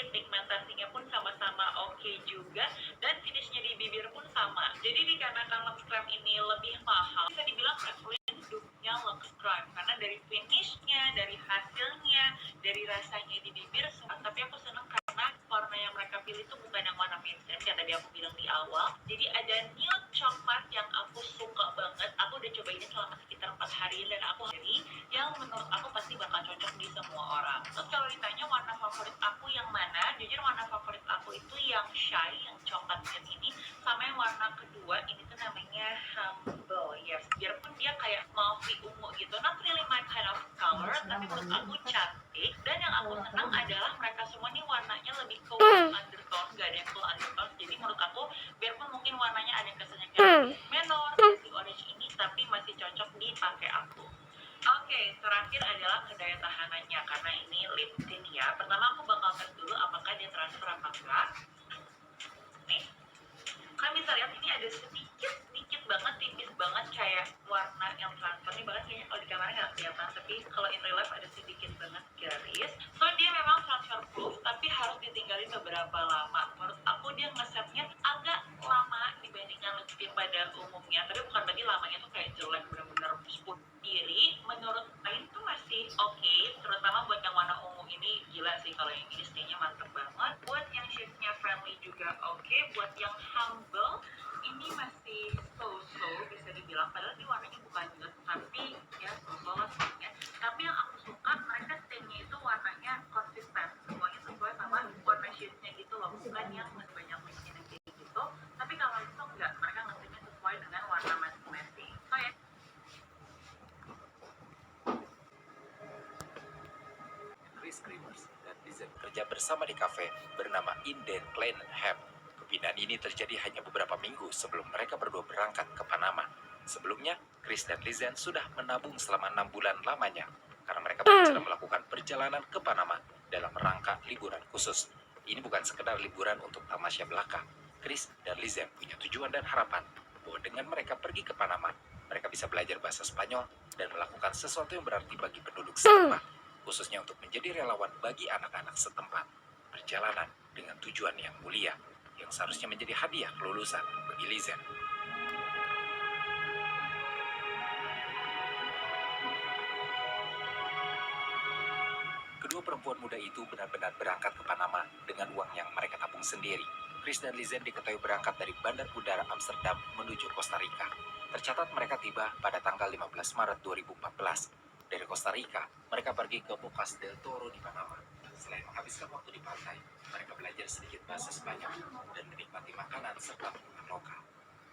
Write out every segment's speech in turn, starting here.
sedikit, pigmentasinya pun sama-sama oke juga, dan finishnya di bibir pun sama. Jadi dikarenakan Lux Crime ini lebih mahal, bisa dibilang Maybelline dupnya Lux Crime, karena dari finishnya, dari hasilnya, dari rasanya di bibir, tapi aku seneng karena warna yang mereka pilih itu bukan yang warna mainstream, kayak tadi aku bilang di awal. Jadi ada nude coklat yang aku suka banget. Aku udah coba ini selama sekitar 4 hari, dan aku hari yang menurut aku pasti bakal cocok di semua orang. Terus kalau ditanya warna favorit aku yang mana, jujur warna favorit aku itu yang Shy, yang coklat nude ini, sama yang warna kedua, ini tuh namanya Humble. Yes, biarpun dia kayak mauve ungu gitu, not really my kind of color, tapi menurut aku cantik. Dan yang aku senang adalah mereka semua nih warnanya lebih ke warm undertone, gak ada yang cool undertone. Jadi menurut aku, biarpun mungkin warnanya ada yang kesannya kayak menor, si orange ini, tapi masih cocok dipakai aku. Oke, terakhir adalah kedaya tahanannya, karena ini lip tint ya. Pertama aku bakal tes dulu apakah dia transfer apa enggak. Nih, kalian bisa lihat ini ada sedikit banget, tipis banget kayak warna yang transfer nih, bahkan kayaknya kalau di kamera nggak kelihatan, tapi kalau in real life ada sedikit banget garis. So dia memang transfer proof, tapi harus ditinggalin beberapa lama. Menurut aku dia ngesetnya agak lama dibandingkan lip tint pada umumnya, tapi bukan berarti lamanya tuh kayak jelek, bener-bener spun diri. Menurut lain tuh masih oke, terutama buat yang warna ungu ini gila sih, kalau yang ini stay-nya mantep banget. Buat yang shade-nya friendly juga oke. Buat yang humble ini masih so-so bisa dibilang, padahal ini warnanya bukan nude, tapi ya so-so lah sebenarnya. Tapi yang aku suka, mereka stay-nya itu warnanya konsisten, semuanya sesuai sama warna shade-nya gitu loh, bukan yang banyak mixin kayak gitu. Tapi kalau itu enggak, mereka nge-stay-nya sesuai dengan warna masing-masing. So ya, Chris Creamers dan Lizen kerja bersama di kafe bernama Inden Klein Ham. Kepindahan ini terjadi hanya beberapa minggu sebelum mereka berdua berangkat ke Panama. Sebelumnya, Chris dan Lizen sudah menabung selama 6 bulan lamanya karena mereka berencana melakukan perjalanan ke Panama dalam rangka liburan khusus. Ini bukan sekedar liburan untuk tamasya belaka. Chris dan Lizen punya tujuan dan harapan bahwa dengan mereka pergi ke Panama, mereka bisa belajar bahasa Spanyol dan melakukan sesuatu yang berarti bagi penduduk setempat, khususnya untuk menjadi relawan bagi anak-anak setempat. Perjalanan dengan tujuan yang mulia, yang seharusnya menjadi hadiah kelulusan bagi Lizen. Kedua perempuan muda itu benar-benar berangkat ke Panama dengan uang yang mereka tabung sendiri. Chris dan Lizen diketahui berangkat dari Bandar Udara Amsterdam menuju Costa Rica. Tercatat mereka tiba pada tanggal 15 Maret 2014. Dari Costa Rica, mereka pergi ke Bocas del Toro di Panama. Selain menghabiskan waktu di pantai, mereka belajar sedikit bahasa Spanyol dan menikmati makanan serta minuman lokal.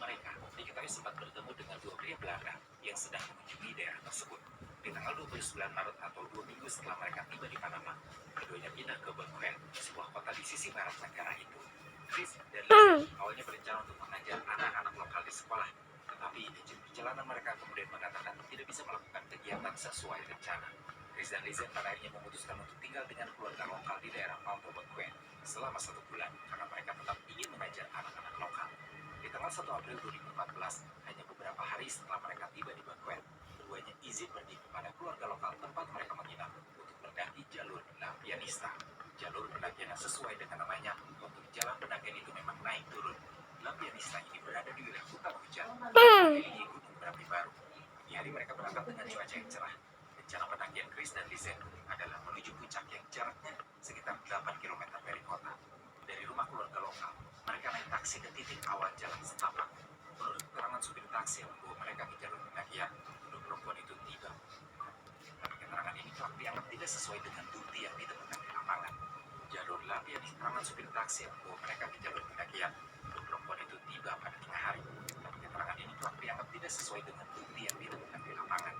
Mereka diketahui sempat bertemu dengan dua pria Belanda yang sedang mengunjungi daerah tersebut. Di tanggal 29 Maret atau 2 minggu setelah mereka tiba di Panama, keduanya pindah ke Baguén, sebuah kota di sisi barat negara itu. Chris dan Liz awalnya berencana untuk mengajar anak-anak lokal di sekolah, tetapi izin perjalanan mereka kemudian mengatakan tidak bisa melakukan kegiatan sesuai rencana. Chris dan Liz pada akhirnya memutuskan untuk tinggal dengan keluarga lokal di daerah Alto Baguén selama 1 bulan karena mereka tetap ingin mengajar anak-anak lokal. Di tanggal 1 April 2014, hanya beberapa hari setelah mereka tiba di Baguén, keduanya izin pergi kepada keluarga lokal tempat mereka menginap untuk mendaki jalur La Pianista. Jalur pendakian yang sesuai dengan namanya, untuk jalan pendakian itu memang naik turun. La Pianista ini berada di wilayah hutan hujan, mengelilingi gunung berapi baru. Di hari mereka berangkat dengan cuaca yang cerah. Rencana pendakian Chris dan Lizen adalah menuju puncak yang jaraknya sekitar 8 km dari kota. Dari rumah keluarga lokal, mereka naik taksi ke titik awal jalan setapak. Menurut keterangan supir taksi yang membawa mereka ke jalur pendakian, kedua perempuan itu tiba. Tapi keterangan ini telah dianggap tidak sesuai dengan bukti yang ditemukan di lapangan. Jalur Lapia di keterangan supir taksi yang membawa mereka ke jalur pendakian, kedua perempuan itu tiba pada tengah hari. Tapi keterangan ini telah dianggap tidak sesuai dengan bukti yang ditemukan di lapangan.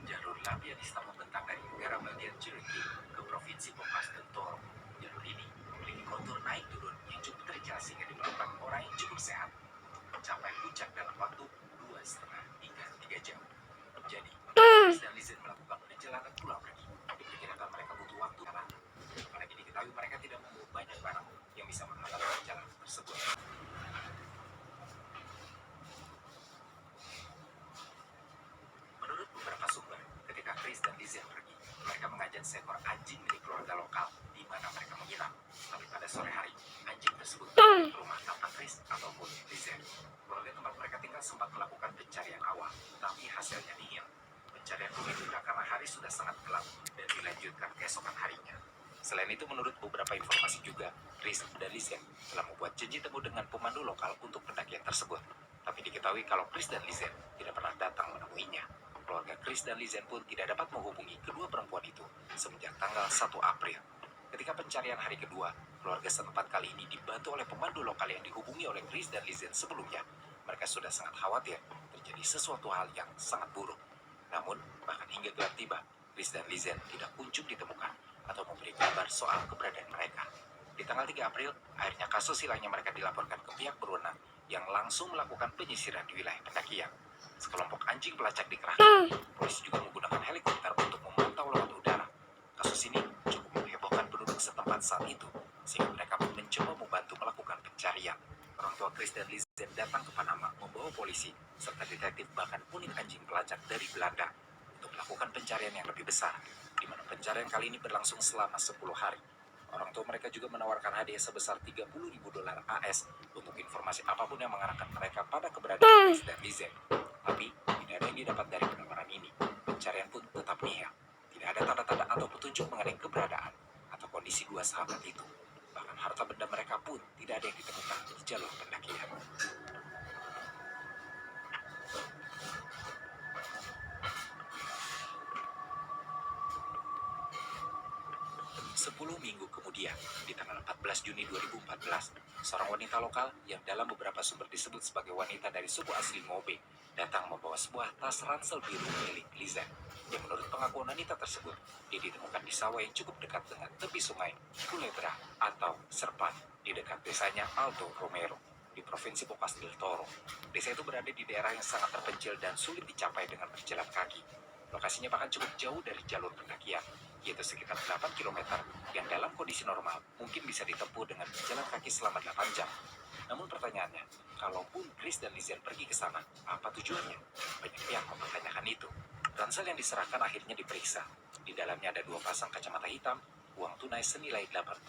Jalur Lapia di membentang dari negara bagian Chiriquí ke provinsi Bocas del Toro. Jalur ini memiliki kontur naik turun yang cukup terjal sehingga diperlukan orang yang cukup sehat untuk mencapai puncak dalam waktu 2,5 hingga 3 jam. Jadi, Chris dan Lizen melakukan perjalanan pulang pergi. Diperkirakan mereka butuh waktu karena apalagi diketahui mereka tidak membawa banyak barang yang bisa menghambat perjalanan tersebut. Menurut beberapa sumber, ketika Chris dan Lizen pergi, mereka mengajak seekor anjing milik keluarga lokal di mana mereka menginap. Tapi hari sudah sangat gelap dan dilanjutkan keesokan harinya. Selain itu, menurut beberapa informasi juga, Chris dan Lizen telah membuat janji temu dengan pemandu lokal untuk pendakian tersebut. Tapi diketahui kalau Chris dan Lizen tidak pernah datang menemuinya. Keluarga Chris dan Lizen pun tidak dapat menghubungi kedua perempuan itu semenjak tanggal 1 April. Ketika pencarian hari kedua, keluarga setempat kali ini dibantu oleh pemandu lokal yang dihubungi oleh Chris dan Lizen sebelumnya. Mereka sudah sangat khawatir terjadi sesuatu hal yang sangat buruk. Namun, bahkan hingga gelap tiba, Chris dan Lizen tidak kunjung ditemukan atau memberi kabar soal keberadaan mereka. Di tanggal 3 April, akhirnya kasus hilangnya mereka dilaporkan ke pihak berwenang yang langsung melakukan penyisiran di wilayah pendakian. Sekelompok anjing pelacak dikerahkan. Polisi juga menggunakan helikopter untuk memantau lewat udara. Kasus ini cukup menghebohkan penduduk setempat saat itu, sehingga mereka pun mencoba membantu melakukan pencarian. Orang tua Chris dan Lizen datang ke Panama membawa polisi serta detektif bahkan unit anjing pelacak dari Belanda untuk melakukan pencarian yang lebih besar, di mana pencarian kali ini berlangsung selama 10 hari. Orang tua mereka juga menawarkan hadiah sebesar $30.000 AS untuk informasi apapun yang mengarahkan mereka pada keberadaan Chris dan Lizen. Tapi, tidak ada yang didapat dari penawaran ini. Pencarian pun tetap nihil. Tidak ada tanda-tanda atau petunjuk mengenai keberadaan atau kondisi dua sahabat itu. Bahkan harta benda mereka pun tidak ada yang ditemukan di jalur pendakian. 10 minggu kemudian, di tanggal 14 Juni 2014, seorang wanita lokal yang dalam beberapa sumber disebut sebagai wanita dari suku asli Mobe datang membawa sebuah tas ransel biru milik Lizen. Yang menurut pengakuan wanita tersebut, dia ditemukan di sawah yang cukup dekat dengan tepi sungai Culebra atau Serpan di dekat desanya Alto Romero di Provinsi Bocas del Toro. Desa itu berada di daerah yang sangat terpencil dan sulit dicapai dengan berjalan kaki. Lokasinya bahkan cukup jauh dari jalur pendakian, yaitu sekitar 8 km yang dalam kondisi normal mungkin bisa ditempuh dengan berjalan kaki selama 8 jam. Namun pertanyaannya, kalaupun Chris dan Lizen pergi ke sana, apa tujuannya? Banyak pihak mempertanyakan itu. Ransel yang diserahkan akhirnya diperiksa. Di dalamnya ada 2 pasang kacamata hitam, uang tunai senilai $83,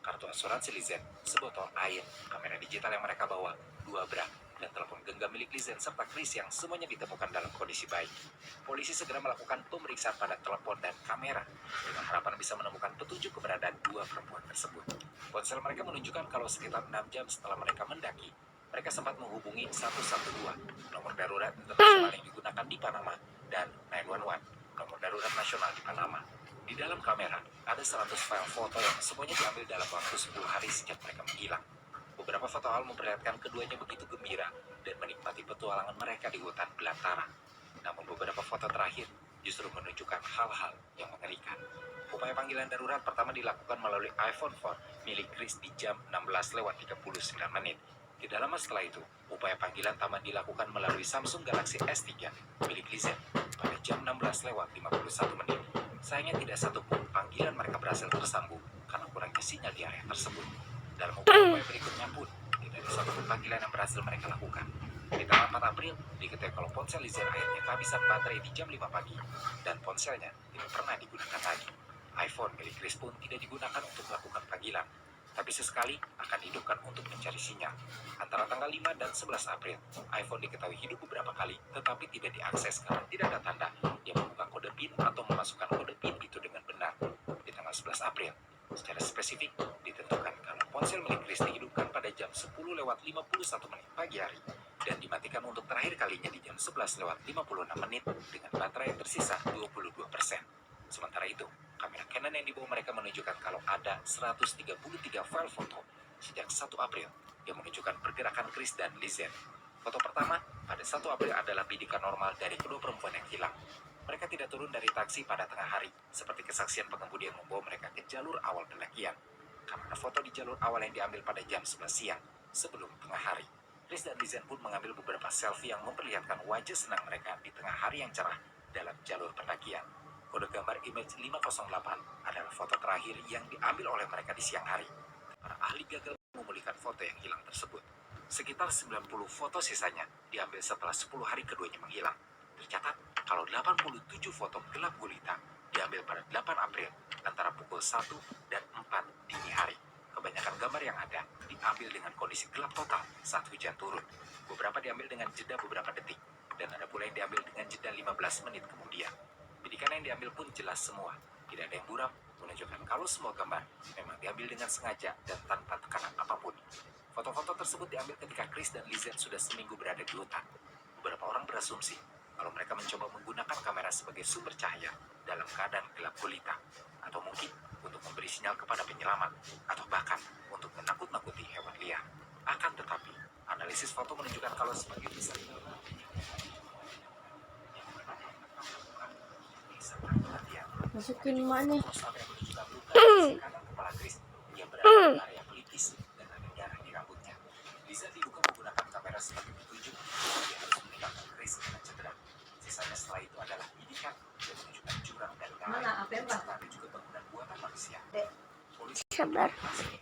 kartu asuransi Lizen, sebotol air, kamera digital yang mereka bawa, 2 bra, dan telepon genggam milik Lizen serta Chris yang semuanya ditemukan dalam kondisi baik. Polisi segera melakukan pemeriksaan pada telepon dan kamera dengan harapan bisa menemukan petunjuk keberadaan 2 perempuan tersebut. Ponsel mereka menunjukkan kalau sekitar 6 jam setelah mereka mendaki, mereka sempat menghubungi 112, nomor darurat internasional yang digunakan di Panama, dan 911, nomor darurat nasional di Panama. Di dalam kamera, ada 100 file foto yang semuanya diambil dalam waktu 10 hari sejak mereka menghilang. Beberapa foto hal memperlihatkan keduanya begitu gembira dan menikmati petualangan mereka di hutan belantara. Namun beberapa foto terakhir justru menunjukkan hal-hal yang mengerikan. Upaya panggilan darurat pertama dilakukan melalui iPhone 4 milik Chris di jam 16:39. Tidak lama setelah itu, upaya panggilan taman dilakukan melalui Samsung Galaxy S3 milik Lizen pada jam 16:51. Sayangnya tidak satu pun panggilan mereka berhasil tersambung karena kurangnya sinyal di area tersebut. Dalam upaya berikutnya pun, tidak ada satupun panggilan yang berhasil mereka lakukan. Di tanggal 4 April, diketahui kalau ponsel Lizen akhirnya kehabisan baterai di jam 5 pagi, dan ponselnya tidak pernah digunakan lagi. iPhone milik Chris pun tidak digunakan untuk melakukan panggilan, tapi sesekali akan dihidupkan untuk mencari sinyal. Antara tanggal 5 dan 11 April, iPhone diketahui hidup beberapa kali, tetapi tidak diakses karena tidak ada tanda yang membuka kode PIN atau memasukkan kode PIN itu dengan benar. Di tanggal 11 April, secara spesifik ditentukan kalau ponsel milik Chris dihidupkan pada jam 10:51 pagi hari dan dimatikan untuk terakhir kalinya di jam 11:56 dengan baterai yang tersisa 22%. Sementara itu, kamera Canon yang dibawa mereka menunjukkan kalau ada 133 file foto sejak 1 April yang menunjukkan pergerakan Chris dan Lizen. Foto pertama pada 1 April adalah bidikan normal dari kedua perempuan yang hilang. Mereka tidak turun dari taksi pada tengah hari, seperti kesaksian pengemudi yang membawa mereka ke jalur awal pendakian. Kamera foto di jalur awal yang diambil pada jam 11 siang, sebelum tengah hari. Chris dan Lizen pun mengambil beberapa selfie yang memperlihatkan wajah senang mereka di tengah hari yang cerah dalam jalur pendakian. Kode gambar image 508 adalah foto terakhir yang diambil oleh mereka di siang hari. Para ahli gagal memulihkan foto yang hilang tersebut. Sekitar 90 foto sisanya diambil setelah 10 hari keduanya menghilang. Tercatat kalau 87 foto gelap gulita diambil pada 8 April antara pukul 1 dan 4 dini hari. Kebanyakan gambar yang ada diambil dengan kondisi gelap total saat hujan turun. Beberapa diambil dengan jeda beberapa detik, dan ada pula yang diambil dengan jeda 15 menit kemudian. Fotografikan yang diambil pun jelas semua. Tidak ada yang buram, menunjukkan kalau semua gambar memang diambil dengan sengaja dan tanpa tekanan apapun. Foto-foto tersebut diambil ketika Chris dan Lizen sudah seminggu berada di hutan. Beberapa orang berasumsi kalau mereka mencoba menggunakan kamera sebagai sumber cahaya dalam keadaan gelap gulita, atau mungkin untuk memberi sinyal kepada penyelamat, atau bahkan untuk menakut-nakuti hewan liar. Akan tetapi, analisis foto menunjukkan kalau sebagian besar Masukin emaknya. kepala Chris yang berada di area pelipis dan ada darah di rambutnya. Bisa diduga menggunakan kamera sebagai petunjuk. Dia harus meninggalkan Chris dengan cedera. Sisanya setelah itu adalah bidikan yang menunjukkan jurang dan darah. Mana apa yang Serta ada juga bangunan buatan manusia. Polisi Sabar. masih